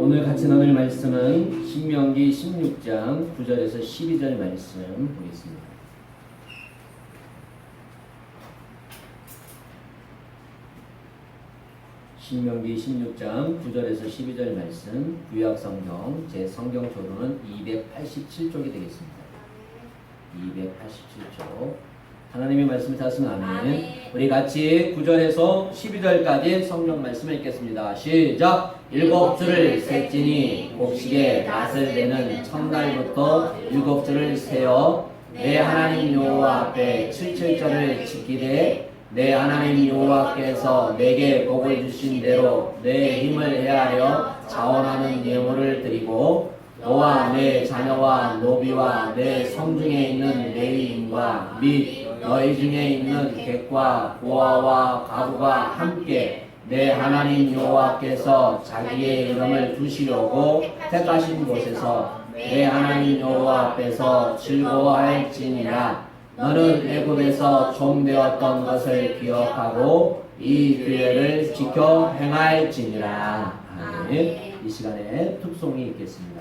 오늘 같이 나눌 말씀은 신명기 16장 9절에서 12절 말씀 보겠습니다. 신명기 16장 9절에서 12절 말씀, 구약성경 제 성경조로는 287쪽이 되겠습니다. 287쪽. 하나님의 말씀을 찾으면 아멘. 우리 같이 9절에서 12절까지 성경 말씀을 읽겠습니다. 시작! 일곱 줄을 셌지니 곡식에 낫을 내는 첫날부터 일곱 줄을 세어 내 하나님 여호와 앞에 77절을 지키되 내 하나님 여호와께서 내게 복을 주신 대로 내 힘을 헤아려 자원하는 예물을 드리고 너와 내 자녀와 노비와 내 성중에 있는 레위인과 및 너희 중에 있는 객과 고아와 가부가 함께 내 하나님 여호와께서 자기의 이름을 두시려고 택하신 곳에서 내 하나님 여호와 앞에서 즐거워할지니라. 너는 애굽에서 종되었던 것을 기억하고 이 규례를 지켜 행할지니라. 아멘. 이 시간에 특송이 있겠습니다.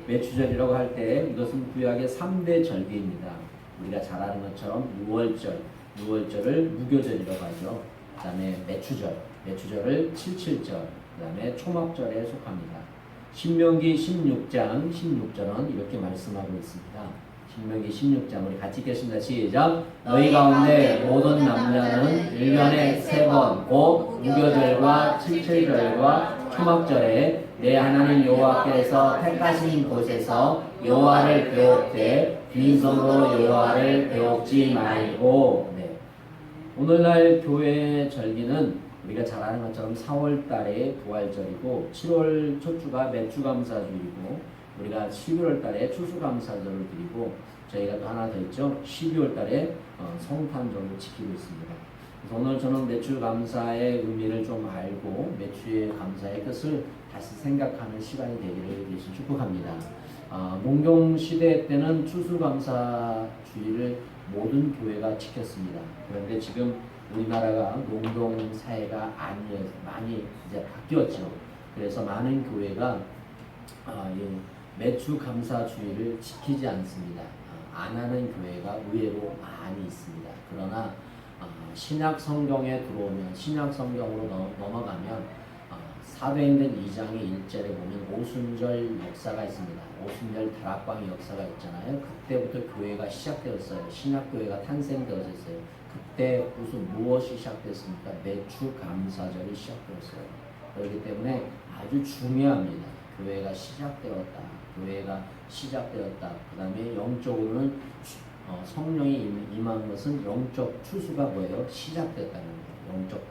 매추절이라고 할 때 이것은 구약의 3대 절기입니다. 우리가 잘 아는 것처럼 6월절을 무교절이라고 하죠. 그 다음에 매추절을 77절, 그 다음에 초막절에 속합니다. 신명기 16절은 이렇게 말씀하고 있습니다. 신명기 16장 우리 같이 읽겠습니다. 시작. 너희 가운데 모든 남자는 1년에 3번 곧 무교절과 칠칠절과 초막절에 내 하나님 여호와께서 택하신 곳에서 여호와를 배웁되 빈손으로 여호와를 배웁지 말고. 네. 오늘날 교회 절기는 우리가 잘 아는 것처럼 4월 달에 부활절이고 7월 초주가 매추감사주이고 우리가 11월 달에 추수감사절을 드리고 저희가 또 하나 더 있죠. 12월 달에 성탄절을 지키고 있습니다. 그래서 오늘 저는 매추감사의 의미를 좀 알고 매추의 감사의 뜻을 다시 생각하는 시간이 되기를 예수 축복합니다. 농경시대 때는 추수감사주의를 모든 교회가 지켰습니다. 그런데 지금 우리나라가 농경사회가 많이 이제 바뀌었죠. 그래서 많은 교회가 매추감사주의를 지키지 않습니다. 안 하는 교회가 의외로 많이 있습니다. 그러나 신약 성경에 들어오면 신약 성경으로 넘어가면 사도행전 2장의 1절에 보면 오순절 역사가 있습니다. 오순절 다락방의 역사가 있잖아요. 그때부터 교회가 시작되었어요. 신약교회가 탄생되었어요. 그때 무엇이 시작됐습니까? 매추감사절이 시작되었어요. 그렇기 때문에 아주 중요합니다. 교회가 시작되었다. 그 다음에 영적으로는 성령이 임한 것은 영적 추수가 뭐예요? 시작됐다는 거예요. 영적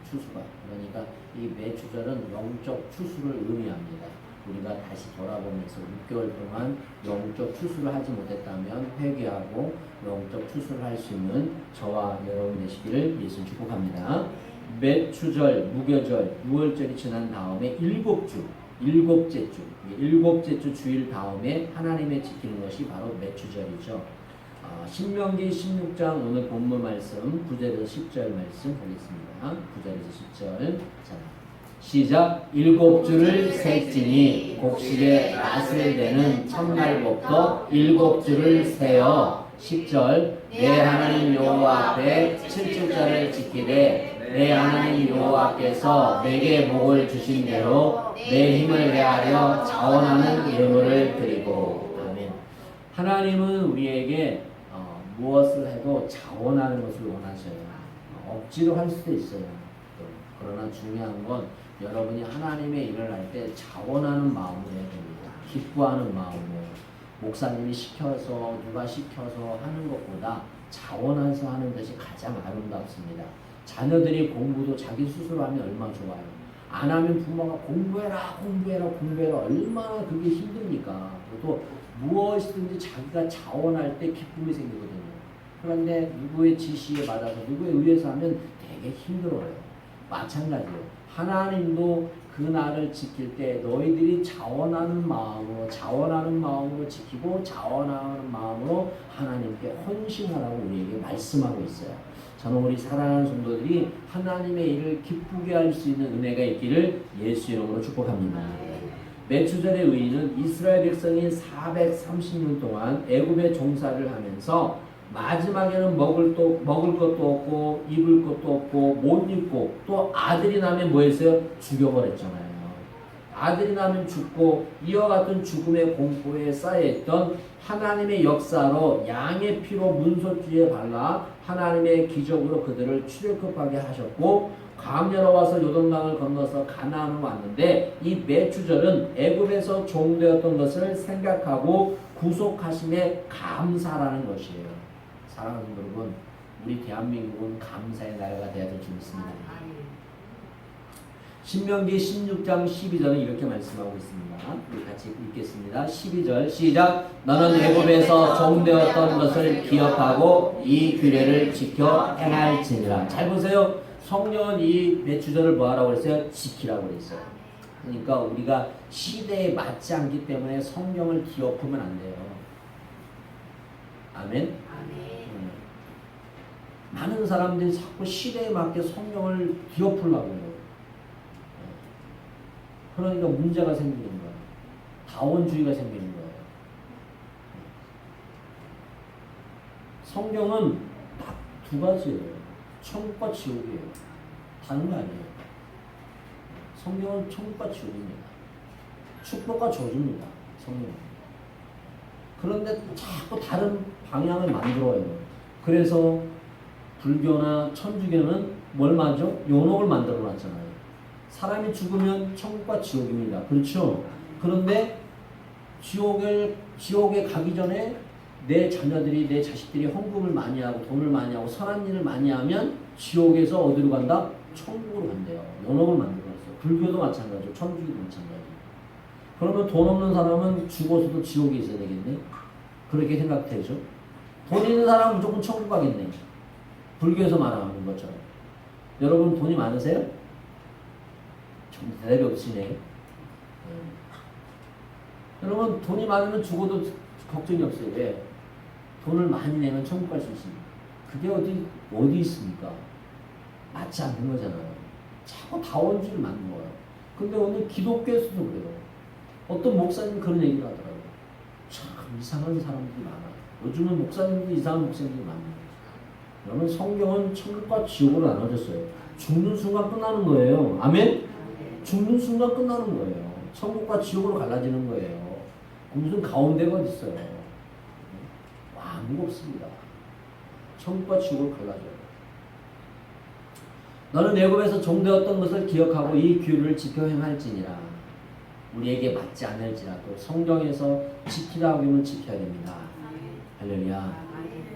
추수가. 그러니까 이 매추절은 영적 추수를 의미합니다. 우리가 다시 돌아보면서 6개월 동안 영적 추수를 하지 못했다면 회개하고 영적 추수를 할 수 있는 저와 여러분 되시기를 예수 축복합니다. 매추절, 무교절, 6월절이 지난 다음에 일곱째 주 주일 다음에 하나님의 지키는 것이 바로 매추절이죠. 신명기 16장 오늘 본문 말씀 9절에서 10절 말씀 보겠습니다. 9절에서 10절. 자, 시작. 7주를 셀지니 곡식에 낫을 내는 첫날부터 7주를 세어 10절. 내 하나님 여호와 앞에 7주절을 지키되 내 하나님 여호와께서 내게 복을 주신 대로 내 힘을 내하려 자원하는 예물을 드리고. 아멘. 하나님은 우리에게 무엇을 해도 자원하는 것을 원하셔요. 억지로 할 수도 있어요. 그러나 중요한 건 여러분이 하나님의 일을 할 때 자원하는 마음으로 해야 됩니다. 기뻐하는 마음으로. 목사님이 시켜서 누가 시켜서 하는 것보다 자원해서 하는 것이 가장 아름답습니다. 자녀들이 공부도 자기 스스로 하면 얼마나 좋아요. 안 하면 부모가 공부해라 얼마나 그게 힘듭니까? 또 무엇이든지 자기가 자원할 때 기쁨이 생기거든요. 그런데 누구의 지시에 받아서 누구에 의해서 하면 되게 힘들어요. 마찬가지예요. 하나님도 그 날을 지킬 때 너희들이 자원하는 마음으로 지키고 자원하는 마음으로 하나님께 헌신하라고 우리에게 말씀하고 있어요. 저는 우리 사랑하는 성도들이 하나님의 일을 기쁘게 할 수 있는 은혜가 있기를 예수 이름으로 축복합니다. 매추절의 의의는 이스라엘 백성이 430년 동안 애굽에 종사를 하면서 마지막에는 먹을 것도 없고 입을 것도 없고 못 입고 또 아들이 나면 뭐 했어요? 죽여버렸잖아요. 아들이 나면 죽고 이와 같은 죽음의 공포에 쌓여있던 하나님의 역사로 양의 피로 문소주에 발라 하나님의 기적으로 그들을 출애굽하게 하셨고 광야로 와서 요단강을 건너서 가나안으로 왔는데 이 매추절은 애굽에서 종되었던 것을 생각하고 구속하심에 감사라는 것이에요. 사랑하는 여러분, 우리 대한민국은 감사의 나라가 되어야 될 줄 믿습니다. 신명기 16장 12절은 이렇게 말씀하고 있습니다. 우리 같이 읽겠습니다. 12절 시작. 너는 애굽에서 종되었던 것을 기억하고 이 규례를 지켜 행할지니라. 잘 보세요. 성령은 이 매추절을 뭐하라고 그랬어요? 지키라고 그랬어요. 그러니까 우리가 시대에 맞지 않기 때문에 성경을 뒤엎으면 안 돼요. 아멘? 많은 사람들이 자꾸 시대에 맞게 성경을 뒤엎으려고 해요. 그러니까 문제가 생기는 거예요. 자원주의가 생기는 거예요. 성경은 딱 두 가지예요. 천국과 지옥이에요. 다른 거 아니에요. 성경은 천국과 지옥입니다. 축복과 저주입니다. 성경은. 그런데 자꾸 다른 방향을 만들어요. 그래서 불교나 천주교는 뭘 만들죠? 연옥을 만들어 놨잖아요. 사람이 죽으면 천국과 지옥입니다. 그렇죠? 그런데 지옥에 가기 전에 내 자녀들이, 내 자식들이 헌금을 많이 하고 돈을 많이 하고 선한 일을 많이 하면 지옥에서 어디로 간다? 천국으로 간대요. 연옥을 만들어놨어요. 불교도 마찬가지고 천주교도 마찬가지고. 그러면 돈 없는 사람은 죽어서도 지옥에 있어야 되겠네? 그렇게 생각되죠? 돈 있는 사람은 무조건 천국 가겠네. 불교에서 말하는 것처럼. 여러분 돈이 많으세요? 좀 대답이 없으시네. 여러분 돈이 많으면 죽어도 걱정이 없어요. 왜? 돈을 많이 내면 천국 갈 수 있습니다. 그게 어디 있습니까? 맞지 않는 거잖아요. 자꾸 다원주의를 만든 거예요. 근데 오늘 기독교에서도 그래요. 어떤 목사님 그런 얘기를 하더라고요. 참 이상한 사람들이 많아요. 요즘은 목사님들이 이상한 목사님들이 많아요. 여러분 성경은 천국과 지옥으로 나눠졌어요. 죽는 순간 끝나는 거예요. 아멘? 죽는 순간 끝나는 거예요. 천국과 지옥으로 갈라지는 거예요. 무슨 가운데가 어디 있어요. 아무것도 없습니다. 천국과 지옥으로 갈라져요. 너는 애굽에서 종되었던 것을 기억하고 이 규율을 지켜 행할지니라. 우리에게 맞지 않을지라도 성경에서 지키라 하면 지켜야 됩니다. 할렐루야.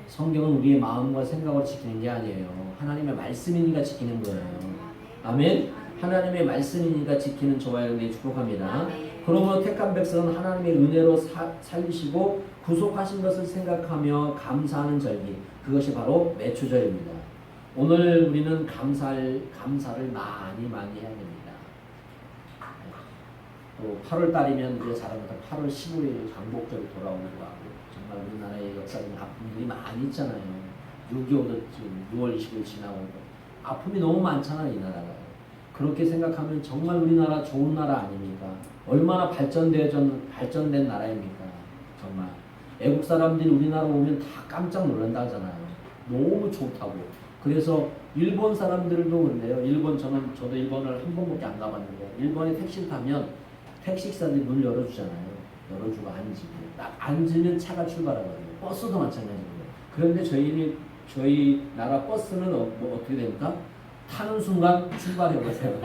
성경은 우리의 마음과 생각을 지키는 게 아니에요. 하나님의 말씀이니까 지키는 거예요. 아멘. 하나님의 말씀이니까 지키는 저와 여러분이 축복합니다. 그러므로 택한 백성은 하나님의 은혜로 살리시고 구속하신 것을 생각하며 감사하는 절기, 그것이 바로 매초절입니다. 오늘 우리는 감사를 많이 해야 됩니다. 또 8월 달이면 우리가 잘 알고 8월 15일 광복절이 돌아오는 거 하고 정말 우리나라의 역사적인 아픔들이 많이 있잖아요. 6.25도 지금 6월 20일 지나고 아픔이 너무 많잖아요, 이 나라가. 그렇게 생각하면 정말 우리나라 좋은 나라 아닙니까? 얼마나 발전된 나라입니까? 정말 외국 사람들이 우리나라 오면 다 깜짝 놀란다 하잖아요. 너무 좋다고. 그래서 일본 사람들도 그런데요. 저도 일본을 한 번밖에 안 가봤는데 일본에 택시를 타면 택시기사들이 문을 열어주잖아요. 열어주고 앉고 딱 앉으면 차가 출발하거든요. 버스도 마찬가지고요. 그런데 저희 나라 버스는 어떻게 됩니까? 타는 순간 출발해보세요.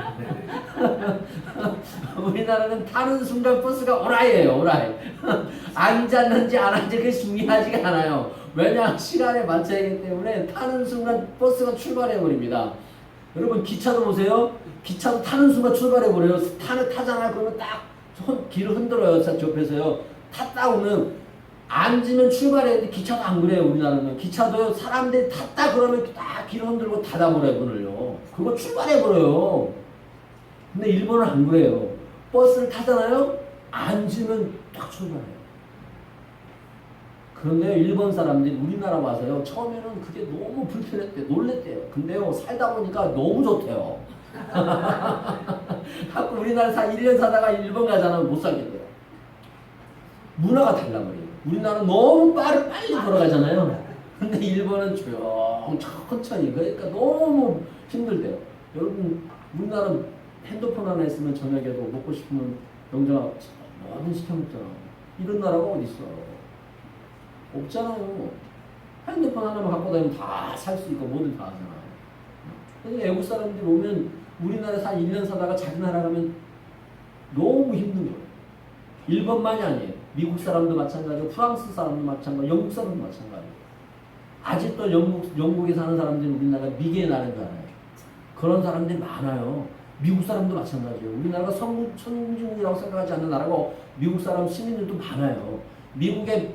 우리나라는 타는 순간 버스가 오라이에요. 오라이. 앉았는지 안 앉았는지 그게 중요하지가 않아요. 왜냐? 시간에 맞춰야 하기 때문에 타는 순간 버스가 출발해버립니다. 여러분 기차도 보세요. 기차도 타는 순간 출발해버려요. 타잖아요. 그러면 딱 길을 흔들어요. 옆에서요. 탔다 오면 앉으면 출발해야 기차도 안 그래요. 우리나라는 기차도요. 사람들이 탔다 그러면 딱 길을 흔들고 닫아버려요. 문을요. 그거 출발해버려요. 근데 일본은 안 그래요. 버스를 타잖아요. 앉으면 딱 출발해요. 그런데 일본 사람들이 우리나라 와서요. 처음에는 그게 너무 불편했대요. 놀랬대요. 근데요. 살다 보니까 너무 좋대요. 자꾸 우리나라 1년 사다가 일본 가잖아요. 못 살겠대요. 문화가 달라버려요. 우리나라는 너무 빨리 돌아가잖아요. 근데 일본은 천천히. 그러니까 너무 힘들대요. 여러분, 우리나라 핸드폰 하나 있으면 저녁에도 먹고 싶으면 영자가 뭐든 시켜 먹잖아. 이런 나라가 어디 있어? 없잖아요. 핸드폰 하나만 갖고 다니면 다 살 수 있고 뭐든 다 하잖아요. 그러니까 외국 사람들이 오면 우리나라에서 한 1년 사다가 자기 나라 가면 너무 힘든 거예요. 일본만이 아니에요. 미국 사람도 마찬가지고 프랑스 사람도 마찬가지고 영국 사람도 마찬가지고 아직도 영국에 사는 사람들이 우리나라가 미개의 나라인 줄 알아요. 그런 사람들이 많아요. 미국 사람도 마찬가지예요. 우리나라가 선진국이라고 생각하지 않는 나라고 미국 사람 시민들도 많아요. 미국에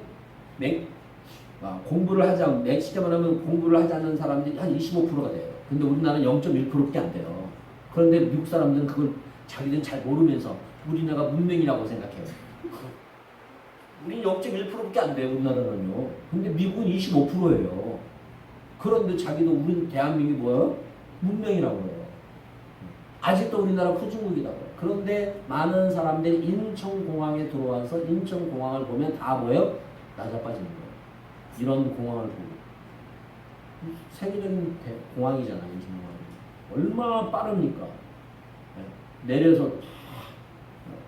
공부를 하지 않는, 쉽게 말하면 공부를 하지 않는 사람들이 한 25%가 돼요. 근데 우리나라는 0.1%밖에 안 돼요. 그런데 미국 사람들은 그걸 자기들은 잘 모르면서 우리나라가 문명이라고 생각해요. 우리는 0.1%밖에 안 돼요. 우리나라는요. 근데 미국은 25%예요. 그런데 자기도 우리 대한민국이 뭐예요? 문명이라고 해요. 아직도 우리나라 후진국이라고 해요. 그런데 많은 사람들이 인천공항에 들어와서 인천공항을 보면 다 뭐예요? 낮아빠지는 거예요. 이런 공항을 보고. 세계적인 공항이잖아요. 인천공항. 얼마나 빠릅니까? 내려서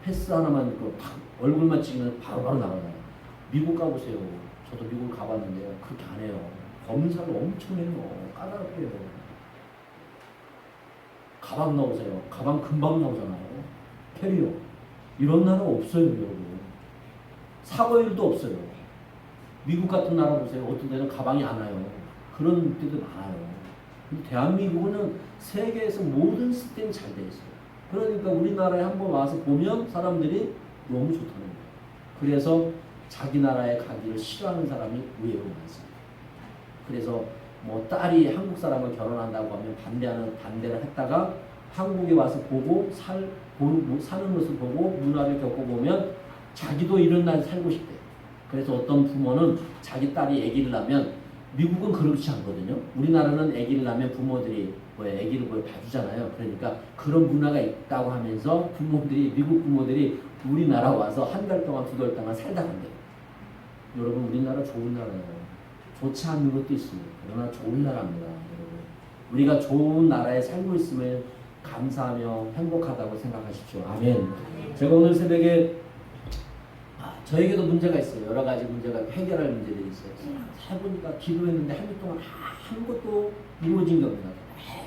패스 하나만 그 얼굴만 찍으면 바로바로 나가요. 미국 가보세요. 저도 미국 가봤는데요. 그렇게 안 해요. 검사를 엄청 해요. 까다롭게 해요. 가방 나오세요. 가방 금방 나오잖아요. 캐리어. 이런 나라 없어요, 여러분. 사고일도 없어요. 미국 같은 나라 보세요. 어떤 데는 가방이 안 와요. 그런 데도 많아요. 근데 대한민국은 세계에서 모든 시스템이 잘 돼 있어요. 그러니까 우리나라에 한번 와서 보면 사람들이 너무 좋다는 거예요. 그래서 자기 나라에 가기를 싫어하는 사람이 의외로 많습니다. 그래서 뭐 딸이 한국 사람을 결혼한다고 하면 반대를 했다가 한국에 와서 보고 사는 것을 보고 문화를 겪어보면 자기도 이런 날 살고 싶대. 그래서 어떤 부모는 자기 딸이 아기를 낳으면 미국은 그렇지 않거든요. 우리나라는 아기를 낳으면 부모들이 아기를 봐주잖아요. 그러니까 그런 문화가 있다고 하면서 미국 부모들이 우리나라 와서 한 달 동안 두 달 동안 살다 간대요. 여러분 우리나라 좋은 나라예요. 좋지 않는 것도 있습니다. 그러나 좋은 나라입니다. 여러분. 우리가 좋은 나라에 살고 있으면 감사하며 행복하다고 생각하십시오. 아멘. 제가 오늘 새벽에 저에게도 문제가 있어요. 여러 가지 문제가 해결할 문제들이 있어요. 해보니까 기도했는데 한 주 동안 아무것도 이루어진 게 없습니다.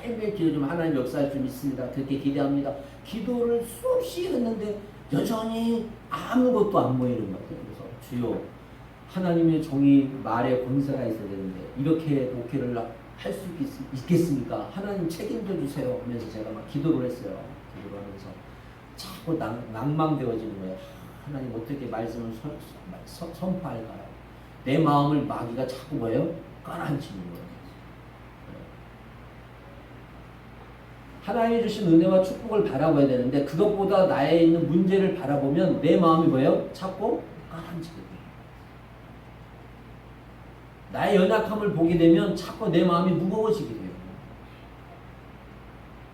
매일매일 기도 좀 하나님 역사할 좀 있습니다. 그렇게 기대합니다. 기도를 수없이 했는데 여전히 아무것도 안 보이는 것 같아요. 그래서 주여 하나님의 종이 말에 권세가 있어야 되는데 이렇게 목회를 할 수 있겠습니까? 하나님 책임져 주세요 하면서 제가 막 기도를 했어요. 기도를 하면서 자꾸 낭망되어지는 거예요. 하나님 어떻게 말씀을 선포할까요? 내 마음을 마귀가 자꾸 뭐예요? 깔아앉히는 거예요. 하나님이 주신 은혜와 축복을 바라봐야 되는데 그것보다 나에 있는 문제를 바라보면 내 마음이 뭐예요? 자꾸 깔아앉히게 돼요. 나의 연약함을 보게 되면 자꾸 내 마음이 무거워지게 돼요.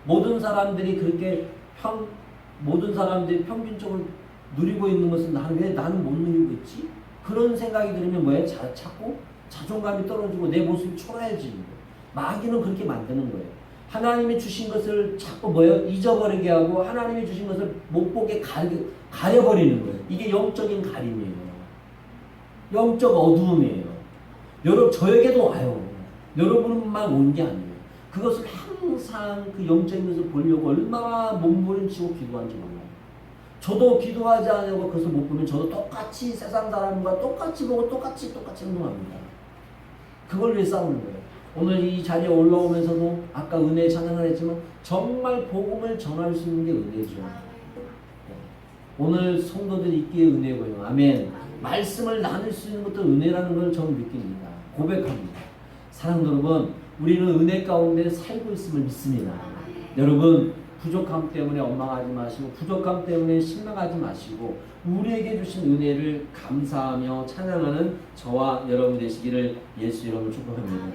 모든 사람들이 평균적으로 누리고 있는 것은 왜 나는 못 누리고 있지? 그런 생각이 들으면 뭐예요? 자꾸 자존감이 떨어지고 내 모습이 초라해지는 거예요. 마귀는 그렇게 만드는 거예요. 하나님이 주신 것을 자꾸 뭐예요? 잊어버리게 하고 하나님이 주신 것을 못 보게 가려버리는 거예요. 이게 영적인 가림이에요. 영적 어두움이에요. 여러분 저에게도 와요. 여러분만 온 게 아니에요. 그것을 항상 그 영적인 것을 보려고 얼마나 몸부림치고 기도한지 몰라요. 저도 기도하지 않고 그것을 못 보면 저도 똑같이 세상 사람과 똑같이 보고 똑같이 행동합니다. 그걸 위해 싸우는 거예요. 오늘 이 자리에 올라오면서도 아까 은혜 찬양을 했지만 정말 복음을 전할 수 있는 게 은혜죠. 오늘 성도들이 있기에 은혜고요. 아멘. 말씀을 나눌 수 있는 것도 은혜라는 걸 저는 느낍니다. 고백합니다. 사랑하는 여러분, 우리는 은혜 가운데 살고 있음을 믿습니다. 여러분 부족함 때문에 원망하지 마시고 부족함 때문에 실망하지 마시고 우리에게 주신 은혜를 감사하며 찬양하는 저와 여러분 되시기를 예수 이름으로 축복합니다.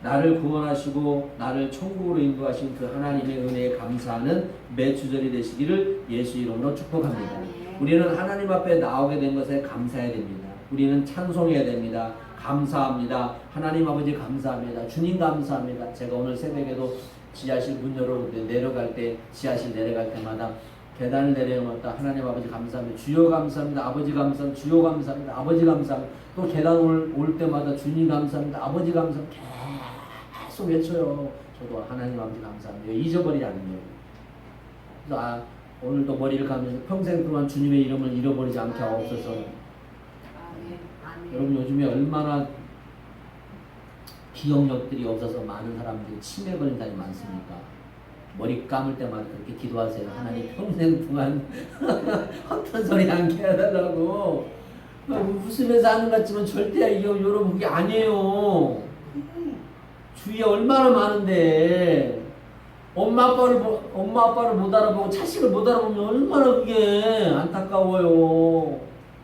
나를 구원하시고 나를 천국으로 인도하신 그 하나님의 은혜에 감사하는 매주절이 되시기를 예수 이름으로 축복합니다. 우리는 하나님 앞에 나오게 된 것에 감사해야 됩니다. 우리는 찬송해야 됩니다. 감사합니다. 하나님 아버지 감사합니다. 주님 감사합니다. 제가 오늘 새벽에도 지하실 문 열어놓는데 내려갈 때 지하실 내려갈 때마다 계단을 내려놓았다. 하나님 아버지 감사합니다. 주여 감사합니다. 아버지 감사합니다. 주여 감사합니다. 아버지 감사합니다. 또 계단 올 때마다 주님 감사합니다. 아버지 감사합니다. 계속 외쳐요. 저도 하나님 아버지 감사합니다. 잊어버리지 않네요. 그래서 오늘도 머리를 감으면서 평생 동안 주님의 이름을 잃어버리지 않게 하옵소서. 여러분 요즘에 얼마나 기억력들이 없어서 많은 사람들이 치매 걸린 사람이 많습니까? 머리 감을 때마다 그렇게 기도하세요. 하나님 평생 동안 헛된 소리 않게 해달라고. 웃으면서 하는 것 같지만 절대 여러분 그게 아니에요. 주위에 얼마나 많은데 엄마 아빠를 못 알아보고 자식을 못 알아보면 얼마나 그게 안타까워요.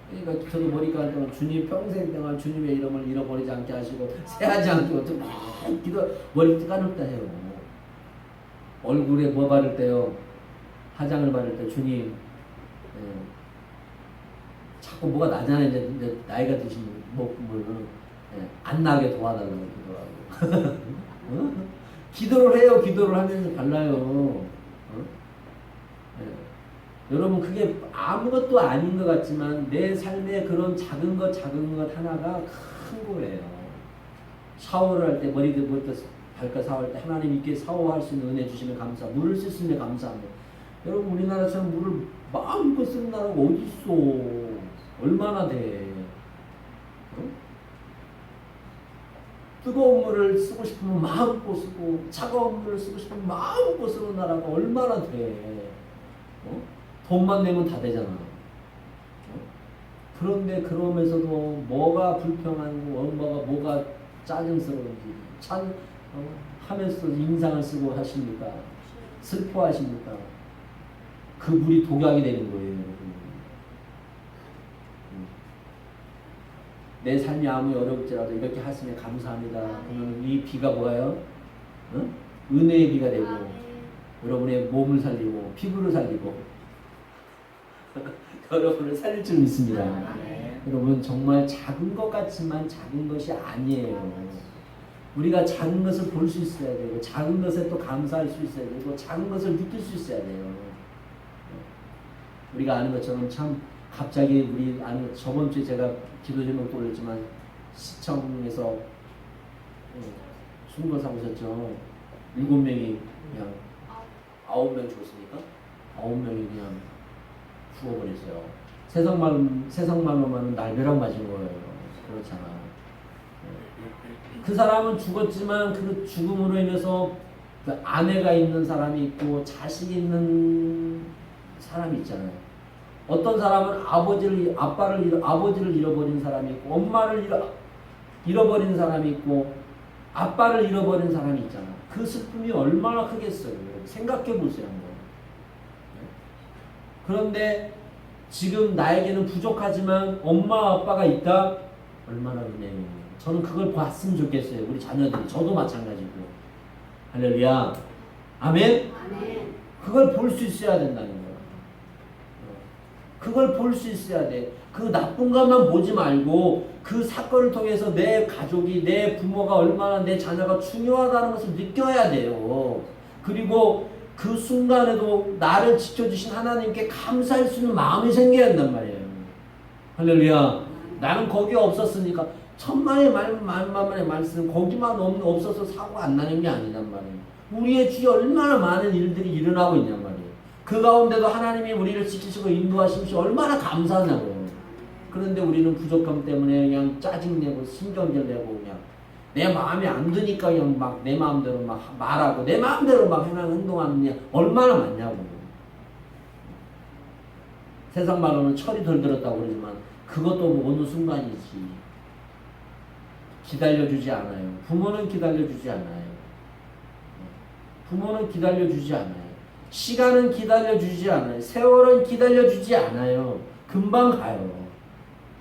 그러니까 저도 머리 감을 때만 주님 평생 동안 주님의 이름을 잃어버리지 않게 하시고 새하지 않게 어쩌면 기도 머리 감을 때 해요. 얼굴에 뭐 바를 때요? 화장을 바를 때 주님, 자꾸 뭐가 나잖아요. 이제 나이가 드시면 안 나게 도와달라고 기도하고. 어? 기도를 해요. 기도를 하면서 발라요. 여러분 그게 아무것도 아닌 것 같지만 내 삶에 그런 작은 것 하나가 큰 거예요. 샤워를 할 때 머리부터 발끝 샤워할 때 하나님 있게 샤워할 수 있는 은혜 주시면 감사. 물을 쓸 수 있는 감사합니다. 여러분 우리나라처럼 물을 마음껏 쓰는 나라가 어디 있어? 얼마나 돼? 뜨거운 물을 쓰고 싶으면 마음껏 쓰고 차가운 물을 쓰고 싶으면 마음껏 쓰는 나라가 얼마나 돼? 돈만 내면 다 되잖아. 그런데 그러면서도 뭐가 불평하고 뭐가 짜증스러운지 하면서 인상을 쓰고 하십니까? 슬퍼하십니까? 그 물이 독약이 되는 거예요, 여러분. 내 삶이 아무리 어려울지라도 이렇게 하시면 감사합니다. 그러면 이 비가 뭐예요? 은혜의 비가 되고 여러분의 몸을 살리고 피부를 살리고 여러분을 살릴 줄 믿습니다. 여러분 정말 작은 것 같지만 작은 것이 아니에요. 우리가 작은 것을 볼 수 있어야 되고 작은 것에 또 감사할 수 있어야 되고 작은 것을 느낄 수 있어야 돼요. 우리가 아는 것처럼 참 갑자기 우리 아는 저번 주에 제가 기도 제목도 올렸지만 시청에서 순거사 오셨죠. 7명이 그냥 9명 죽었으니까 9명이 그냥 죽어버렸어요. 세상 말로만은 날벼락 맞은 거예요. 그렇잖아. 그 사람은 죽었지만 그 죽음으로 인해서 그 아내가 있는 사람이 있고 자식이 있는 사람이 있잖아요. 어떤 사람은 아버지를 잃어버린 사람이 있고 엄마를 잃어버린 사람이 있고 아빠를 잃어버린 사람이 있잖아. 그 슬픔이 얼마나 크겠어요. 생각해 보세요. 그런데 지금 나에게는 부족하지만 엄마 아빠가 있다? 얼마나 은혜예요. 저는 그걸 봤으면 좋겠어요. 우리 자녀들이. 저도 마찬가지고. 할렐루야. 아멘? 아멘. 그걸 볼 수 있어야 된다는 거야. 그걸 볼 수 있어야 돼. 그 나쁜 것만 보지 말고 그 사건을 통해서 내 가족이, 내 부모가 얼마나 내 자녀가 중요하다는 것을 느껴야 돼요. 그리고 그 순간에도 나를 지켜주신 하나님께 감사할 수 있는 마음이 생겨야 한단 말이에요. 할렐루야. 나는 거기 없었으니까 천만의 만만의 말씀 거기만 없어서 사고가 안 나는 게 아니란 말이에요. 우리의 주위에 얼마나 많은 일들이 일어나고 있냔 말이에요. 그 가운데도 하나님이 우리를 지키시고 인도하심시 얼마나 감사하냐고요. 그런데 우리는 부족함 때문에 그냥 짜증내고 신경질 내고 그냥 내 마음에 안 드니까 그냥 막 내 마음대로 막 말하고 내 마음대로 막 행동하는 게 얼마나 많냐고. 세상 말로는 철이 덜 들었다고 그러지만 그것도 뭐 어느 순간이지. 기다려주지 않아요. 부모는 기다려주지 않아요. 부모는 기다려주지 않아요. 시간은 기다려주지 않아요. 세월은 기다려주지 않아요. 금방 가요.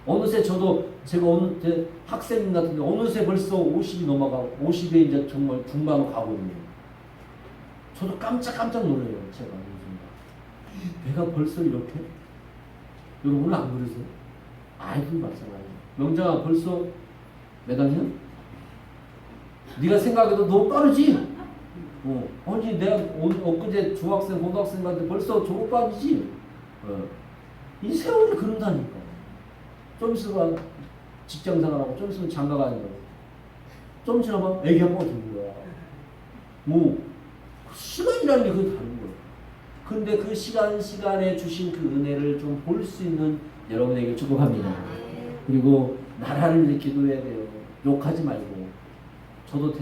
어느새 제가 어느 때 학생 같은데 어느새 벌써 50이 넘어가고 50에 이제 정말 중반으로 가거든요. 저도 깜짝 놀라요. 제가 내가 벌써 이렇게? 여러분은 안 그러세요? 아이도 마찬가지예요. 명장아 벌써 몇 학년? 네가 생각해도 너무 빠르지? 아니 내가 엊그제 중학생 고등학생 갔는데 벌써 졸업반이지? 이 세월이 그런다니까. 좀 있으면 직장생활하고 좀 있으면 장가가는 거야. 좀 지나면 애기 아빠가 되는 거야. 시간이라는 게 그게 다른 거야. 근데 그 시간에 주신 그 은혜를 좀 볼 수 있는 여러분에게 축복합니다. 그리고 나라를 위해 기도해야 돼요. 욕하지 말고. 저도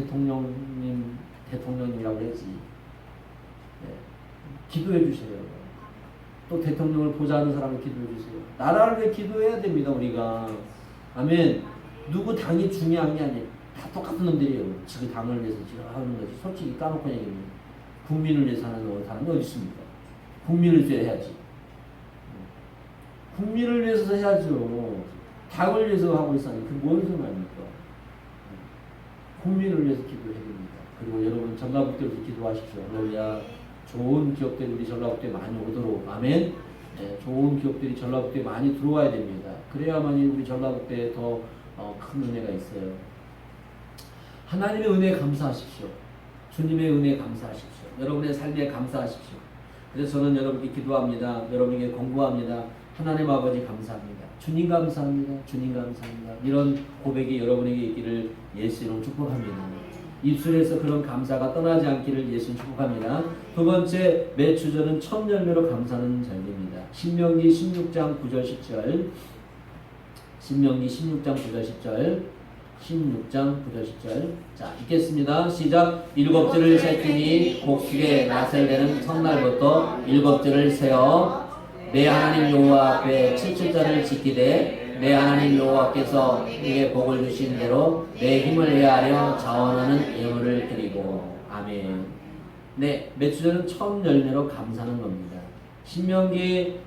대통령님이라고 했지. 네. 기도해 주세요. 또 대통령을 보좌하는 사람을 기도해 주세요. 나라를 위해 기도해야 됩니다. 우리가. 아멘. 누구 당이 중요한 게 아니에요. 다 똑같은 놈들이에요. 지금 당을 위해서 지금 하는 거지. 솔직히 까놓고 얘기하면 국민을 위해서 하는 사람이 어디 있습니까? 국민을 위해 해야지. 국민을 위해서 해야죠. 당을 위해서 하고 있어요. 그게 뭔 소리 아닙니까? 국민을 위해서 기도해야 됩니다. 그리고 여러분 전가복들도 기도하십시오. 할렐루야. 좋은 기업들이 우리 전라북도에 많이 오도록 아멘. 네, 좋은 기업들이 전라북도에 많이 들어와야 됩니다. 그래야만이 우리 전라북도에 더 큰 은혜가 있어요. 하나님의 은혜에 감사하십시오. 주님의 은혜에 감사하십시오. 여러분의 삶에 감사하십시오. 그래서 저는 여러분께 기도합니다. 여러분에게 공부합니다. 하나님 아버지 감사합니다. 주님 감사합니다. 주님 감사합니다. 이런 고백이 여러분에게 있기를 예수 이름으로 축복합니다. 입술에서 그런 감사가 떠나지 않기를 예수님 축복합니다. 두 번째, 매추절은 첫 열매로 감사하는 절기입니다. 신명기 16장 9절 10절. 신명기 16장 9절 10절. 16장 9절 10절. 자, 읽겠습니다. 시작. 일곱 줄을 세끼니 곡식에 낫을 내는 첫날부터 일곱 줄을 세어 내 하나님 여호와 앞에 7주절을 지키되 내 하나님 여호와께서 네게 복을 주신 대로 내 힘을 헤아려 자원하는 예물을 드리고. 아멘. 네, 매추절은 첫 열매로 감사하는 겁니다. 신명기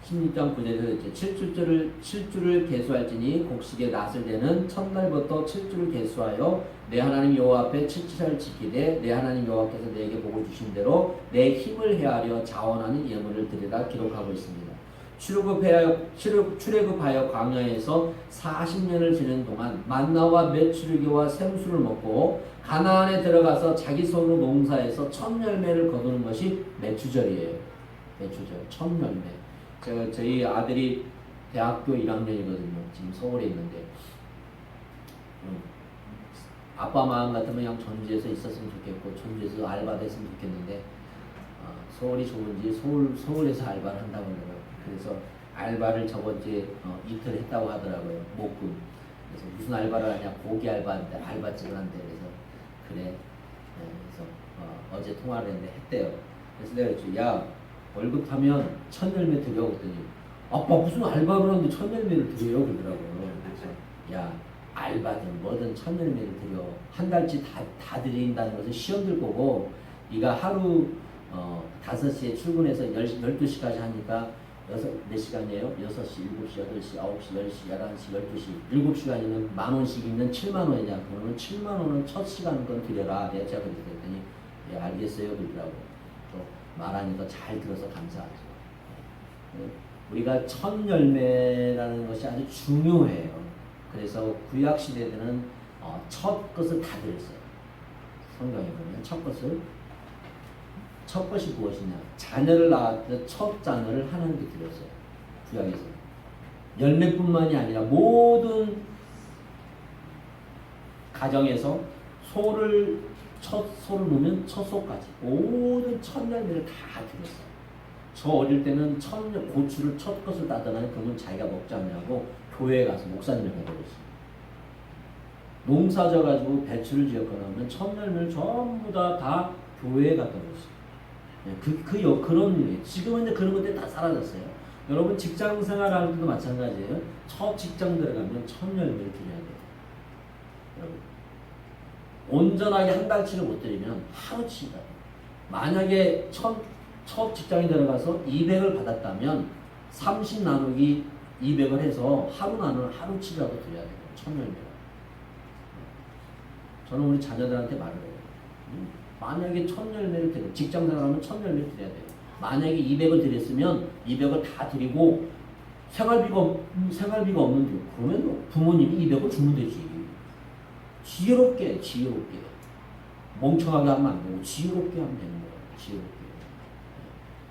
16장 9절에서 7주를 계수할지니 곡식에 낫을 대는 첫날부터 7주를 계수하여 내 하나님 여호와 앞에 7주를 지키되 내 하나님 여호와께서 내게 복을 주신 대로 내 힘을 헤아려 자원하는 예물을 드리라 기록하고 있습니다. 출애굽하여 광야에서 40년을 지낸 동안 만나와 메추르기와 샘수를 먹고 가나안에 들어가서 자기 손으로 농사해서 첫 열매를 거두는 것이 매추절이에요. 매추절 첫 열매. 저희 아들이 대학교 1학년이거든요. 지금 서울에 있는데 아빠 마음 같으면 그냥 전주에서 있었으면 좋겠고 전주에서 알바도 했으면 좋겠는데 서울이 좋은지 서울에서 알바를 한다고 그래요. 그래서 알바를 저번 주에 이틀 했다고 하더라고요. 목금. 그래서 무슨 알바를 하냐, 고기 알바인데 알바집을 한대. 그래서 그래. 그래서 어제 통화를 했는데 했대요. 그래서 내가 그랬죠. 야, 월급 타면 첫 열매 드려. 그랬더니 아빠 무슨 알바를 하는데 첫 열매를 드려요? 그러더라고요. 그래서 야, 알바든 뭐든 첫 열매를 드려. 한 달치 다 드린다는 것은 시험들 거고 네가 하루 5시에 출근해서 12시까지 하니까 몇 시간이에요? 6시, 7시, 8시, 9시, 10시, 11시, 12시 7시간이면 10,000원씩이면 70,000원이냐? 그러면 70,000원은 첫 시간권 드려라. 내가 제가 그랬더니 예, 알겠어요. 그러더라고. 또 말하니까 잘 들어서 감사하죠. 우리가 첫 열매라는 것이 아주 중요해요. 그래서 구약 시대에는 첫 것을 다 드렸어요. 성경에 보면 첫 것이 무엇이냐? 자녀를 낳았을 첫 자녀를 하나님께 드렸어요. 구약에서. 열매뿐만이 아니라 모든 가정에서 소를 놓으면 첫 소까지 모든 첫 열매를 다 드렸어요. 저 어릴 때는 고추를 첫 것을 따더니 그러면 자기가 먹지 않냐고 교회에 가서 목사님을 해버렸어요. 농사 져가지고 배추를 지었거나 하면 첫 열매를 전부 다 교회에 갖다 버렸어요. 그런 일이에요. 지금은 이제 그런 것들이 다 사라졌어요. 여러분 직장 생활할 때도 마찬가지예요. 첫 직장 들어가면 첫 열매를 드려야 돼요. 여러분 온전하게 한 달치를 못 드리면 하루치가. 만약에 첫 직장에 들어가서 200을 받았다면 30 나누기 200을 해서 하루 나누는 하루치라도 드려야 돼요. 첫 열매를. 저는 우리 자녀들한테 말을 해요. 만약에 첫 열매를 드려, 직장 생활하면 첫 열매를 드려야 돼요. 만약에 200을 드렸으면 200을 다 드리고 생활비가 없는데 그러면 부모님이 200을 주면 되지. 지혜롭게 멍청하게 하면 안 되고 지혜롭게 하면 되는 거예요. 지혜롭게.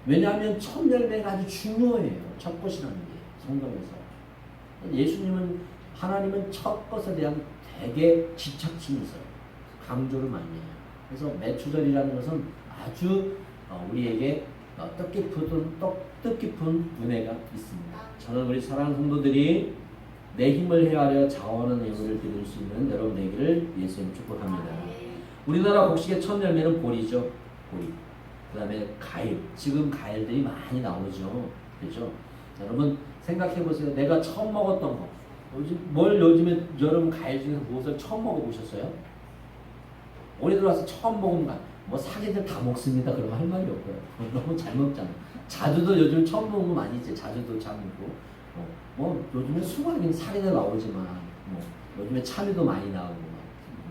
왜냐하면 첫 열매가 아주 중요해요. 첫 것이라는 게 성경에서. 하나님은 첫 것에 대한 되게 집착심이 있어요. 강조를 많이 해요. 그래서 매추절이라는 것은 아주 우리에게 뜻깊은 은혜가 있습니다. 저는 우리 사랑하는 성도들이 내 힘을 헤아려 자원하는 예물을 드릴 수 있는 여러분 되기를 예수님 축복합니다. 우리나라 곡식의 첫 열매는 보리죠. 보리. 그 다음에 과일. 지금 과일들이 많이 나오죠. 그렇죠? 여러분 생각해 보세요. 내가 처음 먹었던 거. 요즘에 여러분 과일 중에서 무엇을 처음 먹어보셨어요? 올해 들어와서 처음 먹은 거. 뭐 사기들 다 먹습니다. 그러면 할 말이 없고요. 너무 잘 먹잖아. 자두도 요즘 처음 먹은 거 많이 있지. 자두도 참 있고. 요즘에 수박이 사기들 나오지만 요즘에 참이도 많이 나오고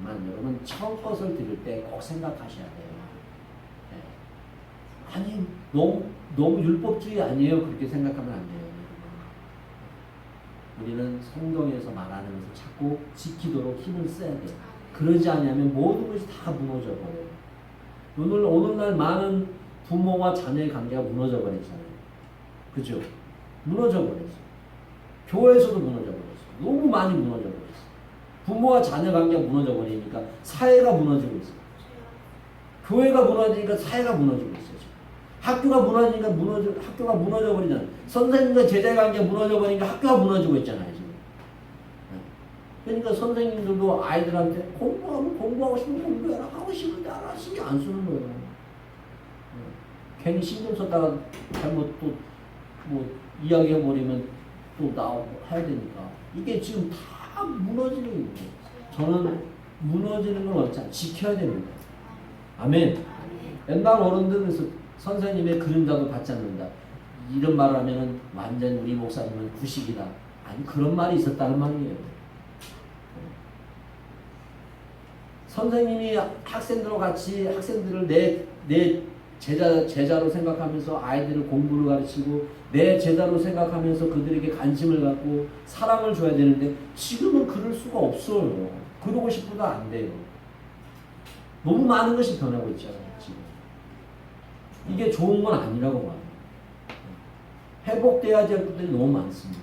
여러분 첫 것을 드릴 때 꼭 생각하셔야 돼요. 네. 아니 너무 율법주의 아니에요? 그렇게 생각하면 안 돼요. 우리는 성경에서 말하는 것을 자꾸 지키도록 힘을 써야 돼요. 그러지 않으면 모든 것이 다 무너져 버려요. 오늘날 많은 부모와 자녀의 관계가 무너져 버렸잖아요. 그죠? 무너져 버렸어. 교회에서도 무너져 버렸어. 너무 많이 무너져 버렸어. 부모와 자녀 관계가 무너져 버리니까 사회가 무너지고 있어요. 교회가 무너지니까 사회가 무너지고 있어요. 학교가 무너지니까 학교가 무너져 버리잖아요. 선생님과 제자 관계가 무너져 버리니까 학교가 무너지고 있잖아요. 지금. 그러니까 선생님들도 아이들한테 공부하고 싶으면 공부해라, 하고 싶은데 안 하, 신경 안 쓰는 거예요. 괜히 신경 썼다가 잘못 또 뭐 이야기해버리면 또 나오고 해야 되니까 이게 지금 다 무너지는 거예요. 저는 무너지는 건 없지 않아요. 지켜야 됩니다. 아멘. 옛날 어른들은 선생님의 그림자도 받지 않는다. 이런 말을 하면은 완전 우리 목사님은 구식이다. 아니 그런 말이 있었다는 말이에요. 선생님이 학생들과 같이 학생들을 내 제자로 생각하면서 아이들을 공부를 가르치고 내 제자로 생각하면서 그들에게 관심을 갖고 사랑을 줘야 되는데 지금은 그럴 수가 없어요. 그러고 싶어도 안 돼요. 너무 많은 것이 변하고 있잖아요. 지금. 이게 좋은 건 아니라고 봐요. 회복돼야 될 것들이 너무 많습니다.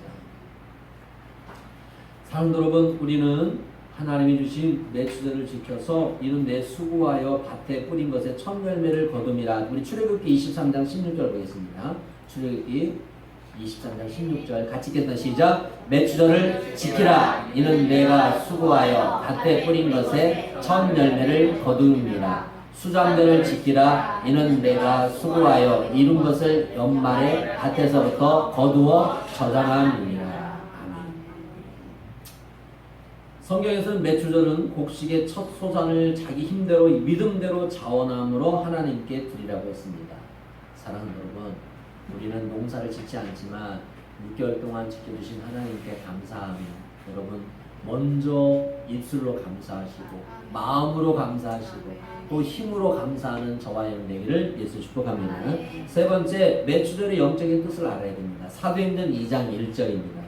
사랑하는 여러분, 우리는 하나님이 주신 내 주제를 지켜서 이는 내 수고하여 밭에 뿌린 것에 첫 열매를 거둠이라. 우리 출애굽기 23장 16절 보겠습니다. 출애굽기 23장 16절 같이 읽겠다. 시작. 내 주제를 지키라. 이는 내가 수고하여 밭에 뿌린 것에 첫 열매를 거둠이라. 수장들을 지키라. 이는 내가 수고하여 이룬 것을 연말에 밭에서부터 거두어 저장함이니라. 성경에서는 매추절은 곡식의 첫 소산을 자기 힘대로 믿음대로 자원함으로 하나님께 드리라고 했습니다. 사랑하는 여러분, 우리는 농사를 짓지 않지만 6개월 동안 지켜주신 하나님께 감사하며 여러분 먼저 입술로 감사하시고 마음으로 감사하시고 또 힘으로 감사하는 저와 여러분 되기를 예수 축복합니다. 세 번째, 매추절의 영적인 뜻을 알아야 됩니다. 사도행전 2장 1절입니다.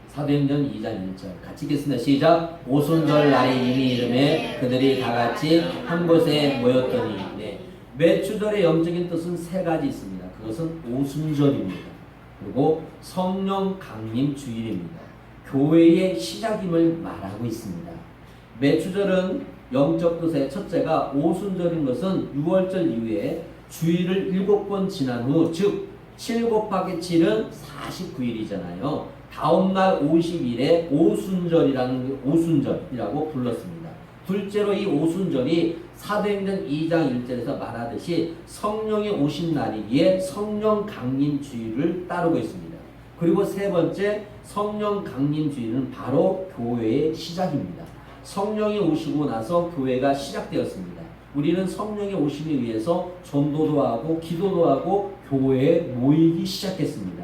사도행전 2장 1절 같이 읽겠습니다. 시작. 오순절 날이 이미 이름에 그들이 다 같이 한 곳에 모였더니. 네. 매추절의 영적인 뜻은 세 가지 있습니다. 그것은 오순절입니다. 그리고 성령 강림 주일입니다. 교회의 시작임을 말하고 있습니다. 매추절은 영적 뜻의 첫째가 오순절인 것은 6월절 이후에 주일을 7번 지난 후, 즉 7 곱하기 7은 49일이잖아요. 다음날 50일에 오순절이라고 불렀습니다. 둘째로 이 오순절이 사도행전 2장 1절에서 말하듯이 성령이 오신 날이기에 성령 강림 주일을 따르고 있습니다. 그리고 세 번째, 성령 강림 주일은 바로 교회의 시작입니다. 성령이 오시고 나서 교회가 시작되었습니다. 우리는 성령이 오심을 위해서 전도도 하고 기도도 하고 교회에 모이기 시작했습니다.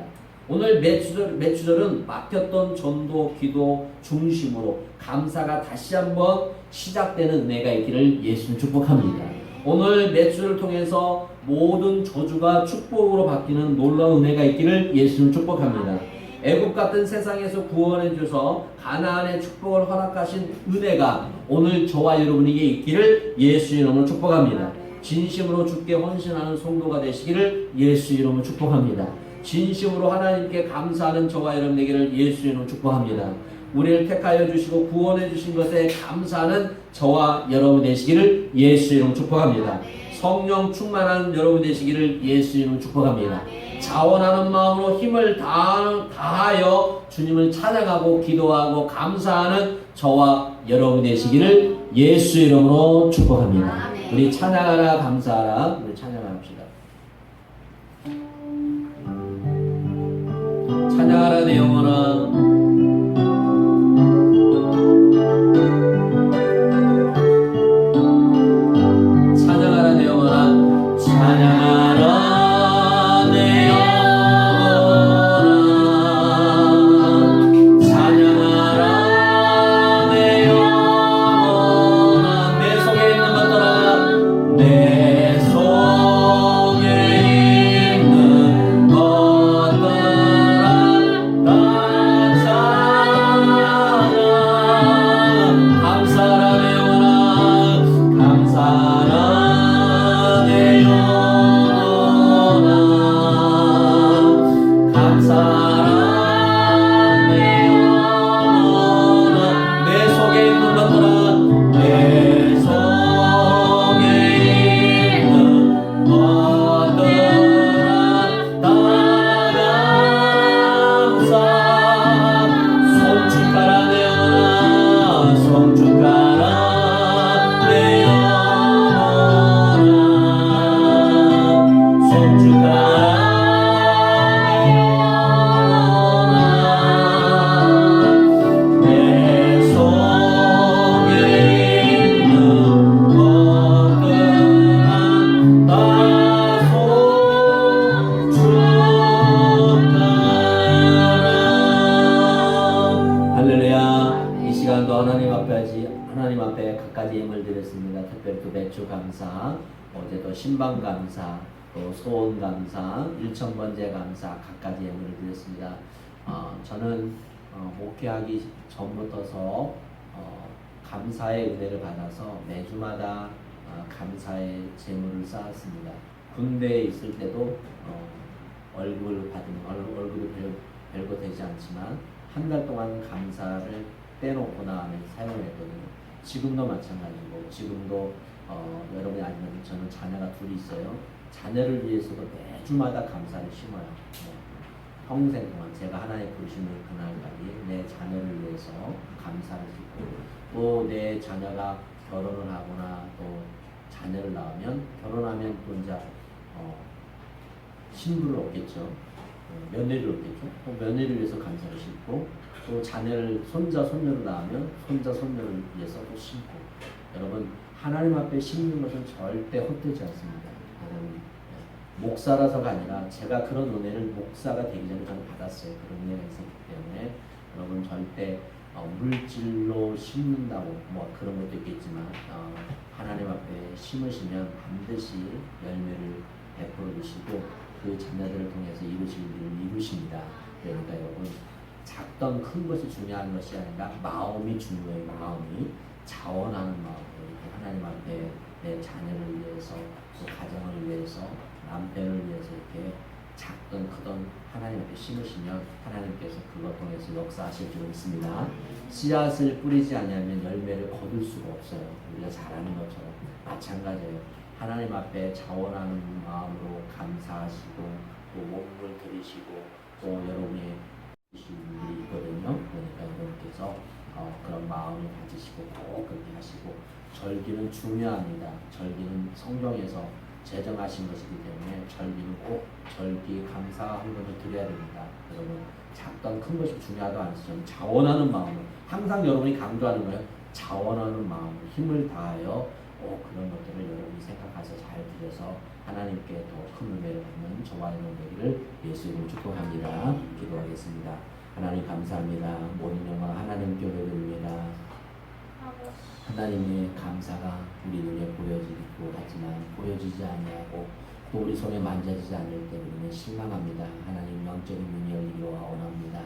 오늘 매추절은 막혔던 전도, 기도 중심으로 감사가 다시 한번 시작되는 은혜가 있기를 예수님 축복합니다. 오늘 매추절을 통해서 모든 저주가 축복으로 바뀌는 놀라운 은혜가 있기를 예수님 축복합니다. 애굽 같은 세상에서 구원해 주셔서 가나안의 축복을 허락하신 은혜가 오늘 저와 여러분에게 있기를 예수 이름으로 축복합니다. 진심으로 주께 헌신하는 성도가 되시기를 예수 이름으로 축복합니다. 진심으로 하나님께 감사하는 저와 여러분 되기를 예수 이름으로 축복합니다. 우리를 택하여 주시고 구원해 주신 것에 감사하는 저와 여러분 되시기를 예수 이름으로 축복합니다. 성령 충만한 여러분 되시기를 예수 이름으로 축복합니다. 자원하는 마음으로 힘을 다하여 주님을 찬양하고 기도하고 감사하는 저와 여러분 되시기를 예수 이름으로 축복합니다. 우리 찬양하라 감사하라. 우리 찬양합시다. 찬양하라 내 영혼아. 찬양하라 내 영혼아. 찬양하라 내 영혼아. 찬양하라 내 영혼아. 내 속에 있는 것들아. 내 속 앞에 갖가지 예물 드렸습니다. 특별히 또 매출 감사, 어제 또 신방 감사, 또 소원 감사, 1,000번째 감사 갖가지 예물을 드렸습니다. 저는 목회하기 전부터서 감사의 은혜를 받아서 매주마다 감사의 재물을 쌓았습니다. 군대에 있을 때도 월급을 월급이 별거 되지 않지만 한 달 동안 감사를 빼놓고 나면 사용을 했거든요. 지금도 마찬가지고 지금도 여러분이 아니면 저는 자녀가 둘이 있어요. 자녀를 위해서도 매주마다 감사를 심어요. 평생 동안 제가 하나님 부르심을 그날까지 내 자녀를 위해서 감사를 심고 또 내 자녀가 결혼을 하거나 또 자녀를 낳으면 결혼하면 또 이제 신부를 얻겠죠. 며느리를 얻겠죠. 또 며느리를 위해서 감사를 심고 또 자녀를 손자 손녀를 낳으면 손자 손녀를 위해서 또 심고 여러분 하나님 앞에 심는 것은 절대 헛되지 않습니다. 여러분 목사라서가 아니라 제가 그런 은혜를 목사가 되기 전에 저는 받았어요. 그런 은혜가 있었기 때문에 여러분 절대 물질로 심는다고 뭐 그런 것도 있겠지만 하나님 앞에 심으시면 반드시 열매를 베풀어 주시고 그 자녀들을 통해서 이루실 일을 이루십니다. 그러니까 여러분 작던 큰 것이 중요한 것이 아니라 마음이 중요해요. 마음이 자원하는 마음. 이렇게 하나님 앞에 내 자녀를 위해서 또 가정을 위해서 남편을 위해서 이렇게 작든 크든 하나님 앞에 심으시면 하나님께서 그것 통해서 역사하실 줄 믿습니다. 씨앗을 뿌리지 않으면 열매를 거둘 수가 없어요. 우리가 잘 아는 것처럼 마찬가지예요. 하나님 앞에 자원하는 마음으로 감사하시고 또 몸을 들이시고 또 여러분이 주신 일이 있거든요. 그러니까 여러분께서 그런 마음을 가지시고 꼭 그렇게 하시고 절기는 중요합니다. 절기는 성경에서 제정하신 것이기 때문에 절기는 꼭 절기 감사한 것을 드려야 됩니다. 여러분 작던 큰 것이 중요하도 않지만 자원하는 마음을 항상 여러분이 강조하는 거예요. 자원하는 마음을 힘을 다하여 그런 것들을 여러분이 생각해서 잘 드려서 하나님께 더 큰 은혜를 받는 저와 여러분 되기를 예수 이름으로 축복합니다. 기도하겠습니다. 하나님 감사합니다. 모든 영광 하나님께 올려드립니다. 하나님의 감사가 우리 눈에 보여지고 하지만 보여지지 아니하고 또 우리 손에 만져지지 않을 때 우리는 실망합니다. 하나님 영적인 눈이 열리기를 원합니다.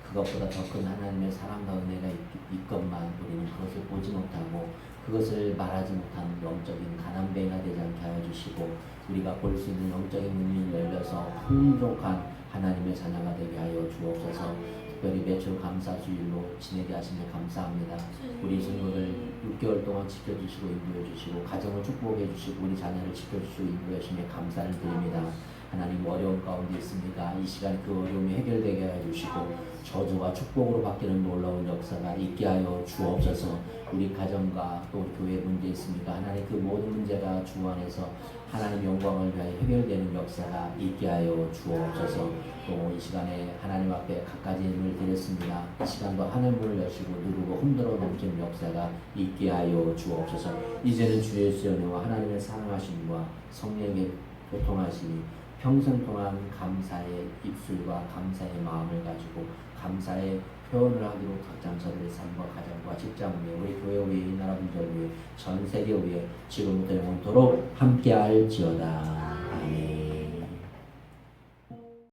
그것보다 더 큰 하나님의 사랑과 은혜가 있건만 우리는 그것을 보지 못하고 그것을 말하지 못하는 영적인 가난뱅이가 되지 않게 하여 주시고 우리가 볼 수 있는 영적인 눈이 열려서 풍족한 하나님의 자녀가 되게 하여 주옵소서. 특별히 매출 감사 주일로 지내게 하시며 감사합니다. 우리 친구들 6개월 동안 지켜주시고 인도해 주시고 가정을 축복해 주시고 우리 자녀를 지켜주시고 인도해 주시며 감사를 드립니다. 하나님 어려운 가운데 있습니다. 이 시간 그 어려움이 해결되게 하여 주시고 저주와 축복으로 바뀌는 놀라운 역사가 있게 하여 주옵소서. 우리 가정과 또 교회 문제 있습니다. 하나님 그 모든 문제가 주 안에서 하나님 영광을 위하여 해결되는 역사가 있게 하여 주옵소서. 또 이 시간에 하나님 앞에 갖가지 힘을 드렸습니다. 이 시간도 하늘 문을 여시고 누르고 흔들어 넘치는 역사가 있게 하여 주옵소서. 이제는 주 예수의 은혜와 하나님의 사랑하심과 성령의 교통하심이 평생 동안 감사의 입술과 감사의 마음을 가지고 감사의 표현을 하기로 각장 저들의 삶과 가정과 직장 위에 우리 교회 위에 이 나라 분들 위에 전 세계 위에 지금부터 영원토록 함께할지어다. 아멘.